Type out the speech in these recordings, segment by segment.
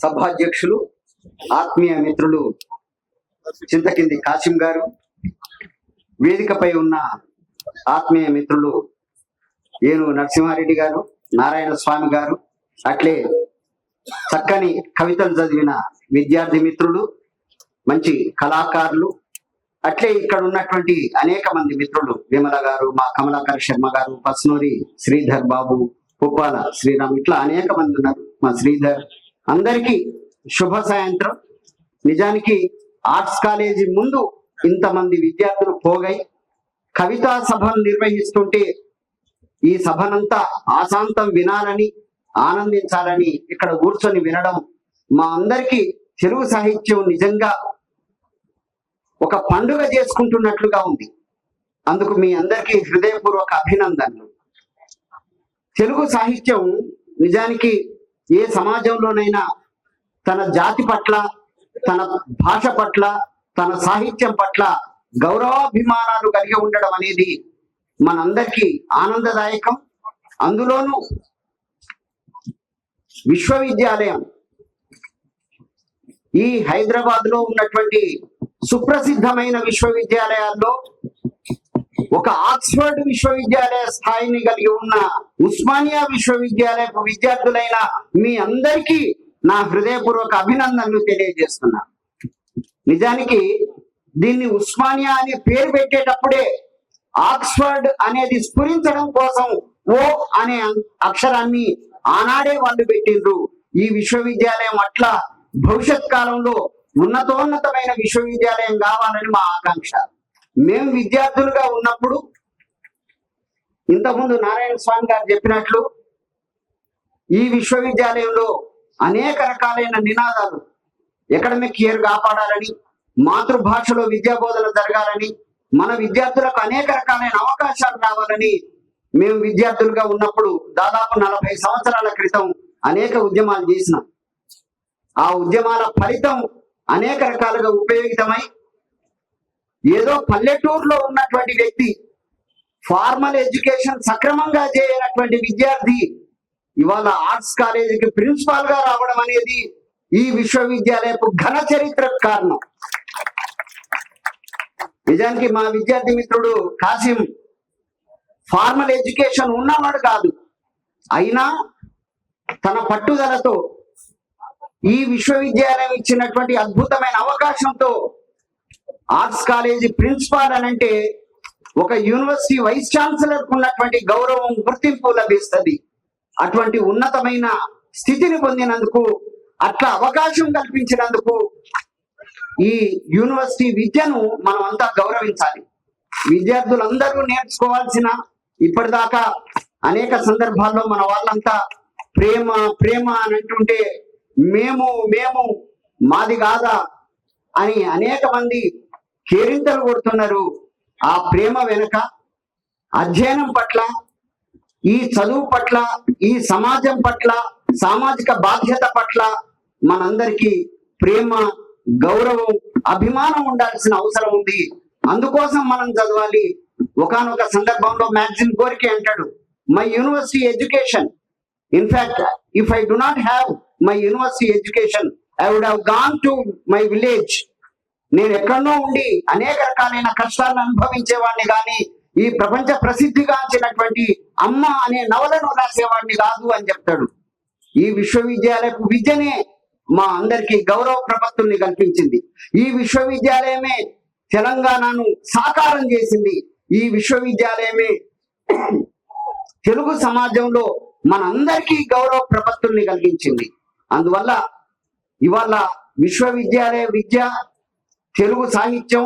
సభాధ్యక్షులు ఆత్మీయ మిత్రులు చింతకింది కాసిం గారు, వేదికపై ఉన్న ఆత్మీయ మిత్రులు ఏను నరసింహారెడ్డి గారు, నారాయణ స్వామి గారు, అట్లే చక్కని కవితలు చదివిన విద్యార్థి మిత్రులు, మంచి కళాకారులు, అట్లే ఇక్కడ ఉన్నటువంటి అనేక మంది మిత్రులు విమల గారు, మా కమలాకర్ శర్మ గారు, పస్నూరి శ్రీధర్ బాబు, పుప్పాల శ్రీరామ్, ఇట్లా అనేక మంది ఉన్నారు. మా శ్రీధర్, అందరికీ శుభ సాయంత్రం. నిజానికి ఆర్ట్స్ కాలేజీ ముందు ఇంతమంది విద్యార్థులు పోగై కవితా సభను నిర్వహిస్తుంటే ఈ సభనంతా ఆశాంతం వినాలని, ఆనందించాలని ఇక్కడ కూర్చొని వినడం మా అందరికీ తెలుగు సాహిత్యం నిజంగా ఒక పండుగ చేసుకుంటున్నట్లుగా ఉంది. అందుకు మీ అందరికీ హృదయపూర్వక అభినందనలు. తెలుగు సాహిత్యం నిజానికి ఏ సమాజంలోనైనా తన జాతి పట్ల, తన భాష పట్ల, తన సాహిత్యం పట్ల గౌరవాభిమానాలు కలిగి ఉండడం అనేది మనందరికీ ఆనందదాయకం. అందులోనూ విశ్వవిద్యాలయం, ఈ హైదరాబాద్ లో ఉన్నటువంటి సుప్రసిద్ధమైన విశ్వవిద్యాలయాల్లో ఒక ఆక్స్ఫర్డ్ విశ్వవిద్యాలయ స్థాయిని కలిగి ఉన్న ఉస్మానియా విశ్వవిద్యాలయపు విద్యార్థులైన మీ అందరికీ నా హృదయపూర్వక అభినందనలు తెలియజేస్తున్నా. నిజానికి దీన్ని ఉస్మానియా అనే పేరు పెట్టేటప్పుడే ఆక్స్ఫర్డ్ అనేది స్ఫురించడం కోసం ఓ అనే అక్షరాన్ని ఆనాడే వాళ్ళు పెట్టిండ్రు. ఈ విశ్వవిద్యాలయం అట్లా భవిష్యత్ కాలంలో ఉన్నతోన్నతమైన విశ్వవిద్యాలయం కావాలని మా ఆకాంక్ష. మేము విద్యార్థులుగా ఉన్నప్పుడు ఇంతకుముందు నారాయణ స్వామి గారు చెప్పినట్లు ఈ విశ్వవిద్యాలయంలో అనేక రకాలైన నినాదాలు, ఎకడమిక్ ఇయర్ కాపాడాలని, మాతృభాషలో విద్యా బోధన జరగాలని, మన విద్యార్థులకు అనేక రకాలైన అవకాశాలు రావాలని మేము విద్యార్థులుగా ఉన్నప్పుడు దాదాపు 40 సంవత్సరాల క్రితం అనేక ఉద్యమాలు చేసినాం. ఆ ఉద్యమాల ఫలితం అనేక రకాలుగా ఉపయోగితమై ఏదో పల్లెటూరులో ఉన్నటువంటి వ్యక్తి, ఫార్మల్ ఎడ్యుకేషన్ సక్రమంగా చేయనటువంటి విద్యార్థి ఇవాళ ఆర్ట్స్ కాలేజీకి ప్రిన్సిపాల్ గా రావడం అనేది ఈ విశ్వవిద్యాలయపు ఘన చరిత్రకు కారణం. నిజానికి మా విద్యార్థి మిత్రుడు కాసిం ఫార్మల్ ఎడ్యుకేషన్ ఉన్నవాడు కాదు, అయినా తన పట్టుదలతో ఈ విశ్వవిద్యాలయం ఇచ్చినటువంటి అద్భుతమైన అవకాశంతో ఆర్ట్స్ కాలేజీ ప్రిన్సిపాల్ అని అంటే ఒక యూనివర్సిటీ వైస్ ఛాన్సలర్ ఉన్నటువంటి గౌరవం, గుర్తింపు లభిస్తుంది. అటువంటి ఉన్నతమైన స్థితిని పొందినందుకు, అట్లా అవకాశం కల్పించినందుకు ఈ యూనివర్సిటీ విద్యను మనం అంతా గౌరవించాలి. విద్యార్థులందరూ నేర్చుకోవాల్సిన, ఇప్పటిదాకా అనేక సందర్భాల్లో మన వాళ్ళంతా ప్రేమ ప్రేమ అని అంటుంటే మేము మేము మాది కాదా అని అనేక మంది కేరింతలు కొడుతున్నారు. ఆ ప్రేమ వెనుక అధ్యయనం పట్ల, ఈ చదువు పట్ల, ఈ సమాజం పట్ల, సామాజిక బాధ్యత పట్ల మనందరికీ ప్రేమ, గౌరవం, అభిమానం ఉండాల్సిన అవసరం ఉంది. అందుకోసం మనం చదవాలి. ఒకానొక సందర్భంలో మ్యాగజిన్ కోరిక అంటాడు, my university education, in fact if I do not have my university education I would have gone to my village. నేను ఎక్కడో ఉండి అనేక రకాలైన కష్టాలను అనుభవించేవాడిని కానీ ఈ ప్రపంచ ప్రసిద్ధిగాంచినటువంటి అమ్మ అనే నవలను రాసేవాడిని కాదు అని చెప్తాడు. ఈ విశ్వవిద్యాలయపు విద్యనే మా అందరికీ గౌరవ ప్రపత్తుల్ని కల్పించింది. ఈ విశ్వవిద్యాలయమే తెలంగాణను సాకారం చేసింది. ఈ విశ్వవిద్యాలయమే తెలుగు సమాజంలో మనందరికీ గౌరవ ప్రపత్తుల్ని కలిగించింది. అందువల్ల ఇవాళ విశ్వవిద్యాలయ విద్య, తెలుగు సాహిత్యం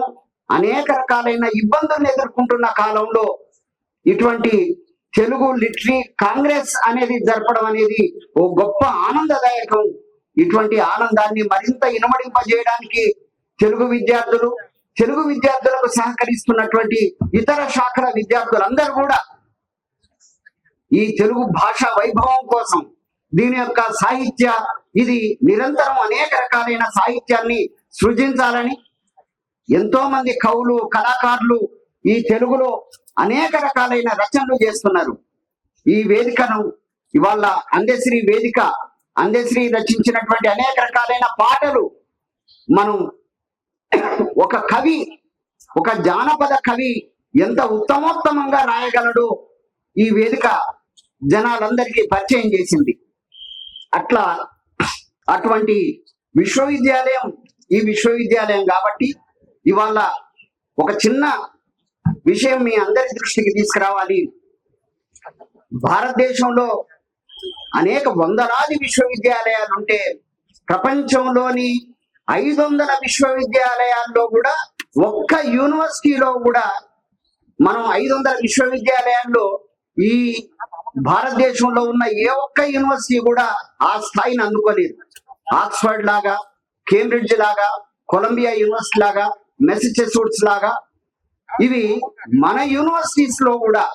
అనేక రకాలైన ఇబ్బందులను ఎదుర్కొంటున్న కాలంలో ఇటువంటి తెలుగు లిటరీ కాంగ్రెస్ అనేది జరపడం అనేది ఓ గొప్ప ఆనందదాయకం. ఇటువంటి ఆనందాన్ని మరింత ఇనుమడింపజేయడానికి తెలుగు విద్యార్థులు, తెలుగు విద్యార్థులకు సహకరిస్తున్నటువంటి ఇతర శాఖల విద్యార్థులందరూ కూడా ఈ తెలుగు భాష వైభవం కోసం, దీని యొక్క సాహిత్య, ఇది నిరంతరం అనేక రకాలైన సాహిత్యాన్ని సృజించాలని ఎంతో మంది కవులు, కళాకారులు ఈ తెలుగులో అనేక రకాలైన రచనలు చేస్తున్నారు. ఈ వేదికను ఇవాళ అందశ్రీ వేదిక అందశ్రీ రచించినటువంటి అనేక రకాలైన పాటలు మనం ఒక కవి, ఒక జానపద కవి ఎంత ఉత్తమోత్తమంగా రాయగలడో ఈ వేదిక జనాలందరికీ పరిచయం చేసింది. అట్లా అటువంటి విశ్వవిద్యాలయం ఈ విశ్వవిద్యాలయం కాబట్టి ఇవాళ ఒక చిన్న విషయం మీ అందరి దృష్టికి తీసుకురావాలి. భారతదేశంలో అనేక వందలాది విశ్వవిద్యాలయాలు ఉంటే ప్రపంచంలోని 500 విశ్వవిద్యాలయాల్లో కూడా ఒక్క యూనివర్సిటీలో కూడా మనం 500 విశ్వవిద్యాలయాల్లో ఈ భారతదేశంలో ఉన్న ఏ ఒక్క యూనివర్సిటీ కూడా ఆ స్థాయిని అందుకోలేదు. ఆక్స్ఫర్డ్ లాగా, కేంబ్రిడ్జ్ లాగా, కొలంబియా యూనివర్సిటీ లాగా, మెసచ్యూసెట్స్ లాగా ఇవి మన యూనివర్సిటీస్ లో కూడా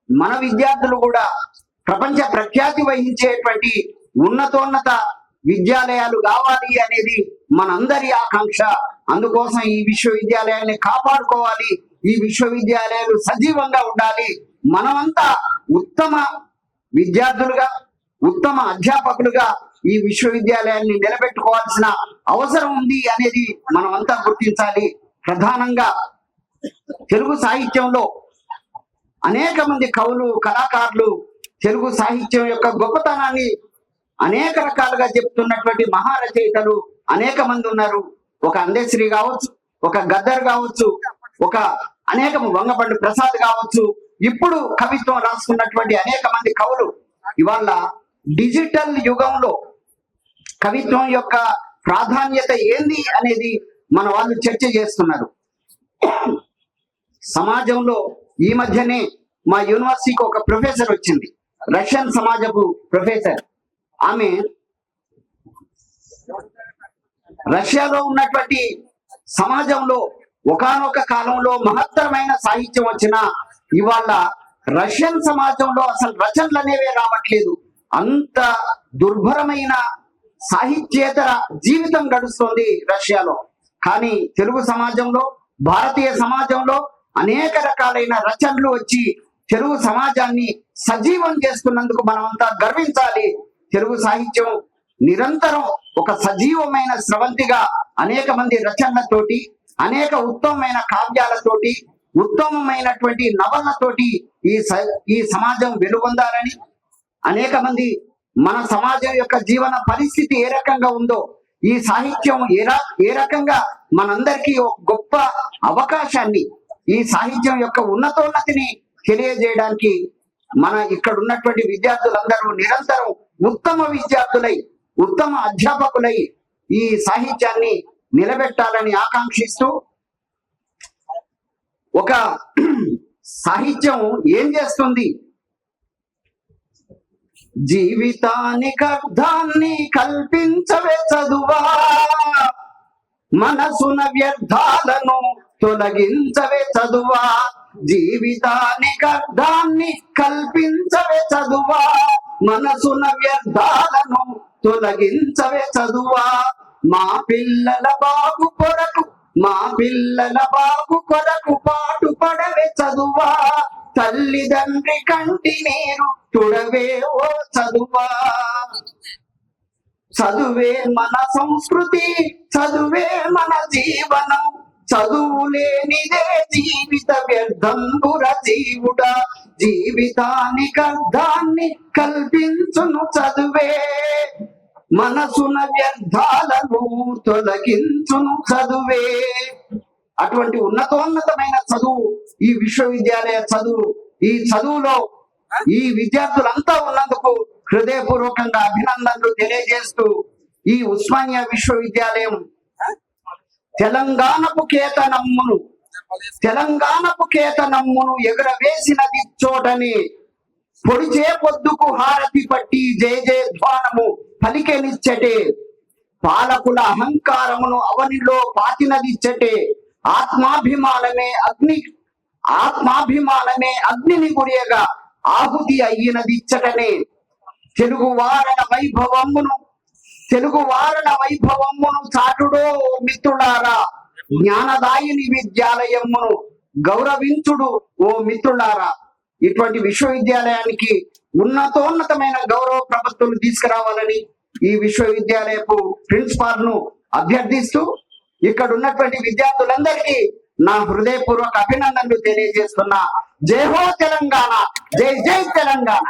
మన విద్యార్థులు కూడా ప్రపంచ ప్రఖ్యాతి వహించేటువంటి ఉన్నతోన్నత విద్యాలయాలు కావాలి అనేది మనందరి ఆకాంక్ష. అందుకోసం ఈ విశ్వవిద్యాలయాన్ని కాపాడుకోవాలి, ఈ విశ్వవిద్యాలయాలు సజీవంగా ఉండాలి. మనమంతా ఉత్తమ విద్యార్థులుగా, ఉత్తమ అధ్యాపకులుగా ఈ విశ్వవిద్యాలయాన్ని నిలబెట్టుకోవాల్సిన అవసరం ఉంది అనేది మనమంతా గుర్తించాలి. ప్రధానంగా తెలుగు సాహిత్యంలో అనేక మంది కవులు, కళాకారులు తెలుగు సాహిత్యం యొక్క గొప్పతనాన్ని అనేక రకాలుగా చెప్తున్నటువంటి మహారచయితలు అనేక మంది ఉన్నారు. ఒక అందశ్రీ కావచ్చు, ఒక గద్దర్ కావచ్చు, ఒక అనేక వంగపండు ప్రసాద్ కావచ్చు, ఇప్పుడు కవిత్వం రాసుకున్నటువంటి అనేక మంది కవులు. ఇవాళ డిజిటల్ యుగంలో కవిత్వం యొక్క ప్రాధాన్యత ఏంది అనేది మన వాళ్ళు చర్చ చేస్తున్నారు. సమాజంలో ఈ మధ్యనే మా యూనివర్సిటీకి ఒక ప్రొఫెసర్ వచ్చింది, రష్యన్ సమాజపు ప్రొఫెసర్. ఆమె రష్యాలో ఉన్నటువంటి సమాజంలో ఒకానొక కాలంలో మహత్తరమైన సాహిత్యం వచ్చిన ఇవాళ రష్యన్ సమాజంలో అసలు రచనలు అనేవే రావట్లేదు. అంత దుర్భరమైన సాహిత్యేతర జీవితం గడుస్తుంది రష్యాలో. కానీ తెలుగు సమాజంలో, భారతీయ సమాజంలో అనేక రకాలైన రచనలు వచ్చి తెలుగు సమాజాన్ని సజీవం చేస్తున్నందుకు మనమంతా గర్వించాలి. తెలుగు సాహిత్యం నిరంతరం ఒక సజీవమైన స్రవంతిగా అనేక మంది రచనలతోటి, అనేక ఉత్తమమైన కావ్యాలతోటి, ఉత్తమమైనటువంటి నవలతోటి ఈ సమాజం వెలుగొందాలని, అనేక మంది మన సమాజం యొక్క జీవన పరిస్థితి ఏ రకంగా ఉందో ఈ సాహిత్యం ఏ రకంగా మనందరికీ ఒక గొప్ప అవకాశాన్ని, ఈ సాహిత్యం యొక్క ఉన్నతోన్నతిని తెలియజేయడానికి మన ఇక్కడ ఉన్నటువంటి విద్యార్థులందరూ నిరంతరం ఉత్తమ విద్యార్థులై, ఉత్తమ అధ్యాపకులై ఈ సాహిత్యాన్ని నిలబెట్టాలని ఆకాంక్షిస్తూ, ఒక సాహిత్యం ఏం చేస్తుంది? జీవితానికి అర్థాన్ని కల్పించవే చదువా, మనసున వ్యర్థాలను తొలగించవే చదువా. జీవితానికి అర్థాన్ని కల్పించవే చదువా, మనసున వ్యర్థాలను తొలగించవే చదువా. మా పిల్లల బాగు కొరకు, మా పిల్లల బాగు కొరకు పాటు పడవే చదువా. తల్లిదండ్రి కంటి నీరు తుడవే ఓ చదువా. చదువే మన సంస్కృతి, చదువే మన జీవనం, చదువులేనిదే జీవిత వ్యర్థంబుర జీవుడా. జీవితానికి అర్థాన్ని కల్పించును చదువే, మనసున వ్యర్థాలను తొలగించును చదువే. అటువంటి ఉన్నతోన్నతమైన చదువు ఈ విశ్వవిద్యాలయ చదువు. ఈ చదువులో ఈ విద్యార్థులంతా ఉన్నందుకు హృదయపూర్వకంగా అభినందనలు తెలియజేస్తూ, ఈ ఉస్మానియా విశ్వవిద్యాలయం తెలంగాణపు కేతనమ్మును ఎగురవేసినది చోటని, పొడిచే పొద్దుకు హారతి పట్టి జయ జయ ధ్వానము పలికెనిచ్చటే. పాలకుల అహంకారమును అవనిలో పాతినదిచ్చటే. ఆత్మాభిమానమే అగ్నిని గురియగా ఆహుతి అయ్యినదిచ్చటనే. తెలుగు వారణ వైభవమును చాటుడో మిత్రులారా. జ్ఞానదాయిని విద్యాలయమును గౌరవించుడు ఓ మిత్రులారా. ఇటువంటి విశ్వవిద్యాలయానికి ఉన్నతోన్నతమైన గౌరవ ప్రపత్తులు తీసుకురావాలని, ఈ విశ్వవిద్యాలయపు ప్రిన్సిపాల్ ను అభ్యర్థిస్తూ ఇక్కడ ఉన్నటువంటి విద్యార్థులందరికీ నా హృదయపూర్వక అభినందనలు తెలియజేస్తున్నా. జై హో తెలంగాణ, జై జై తెలంగాణ.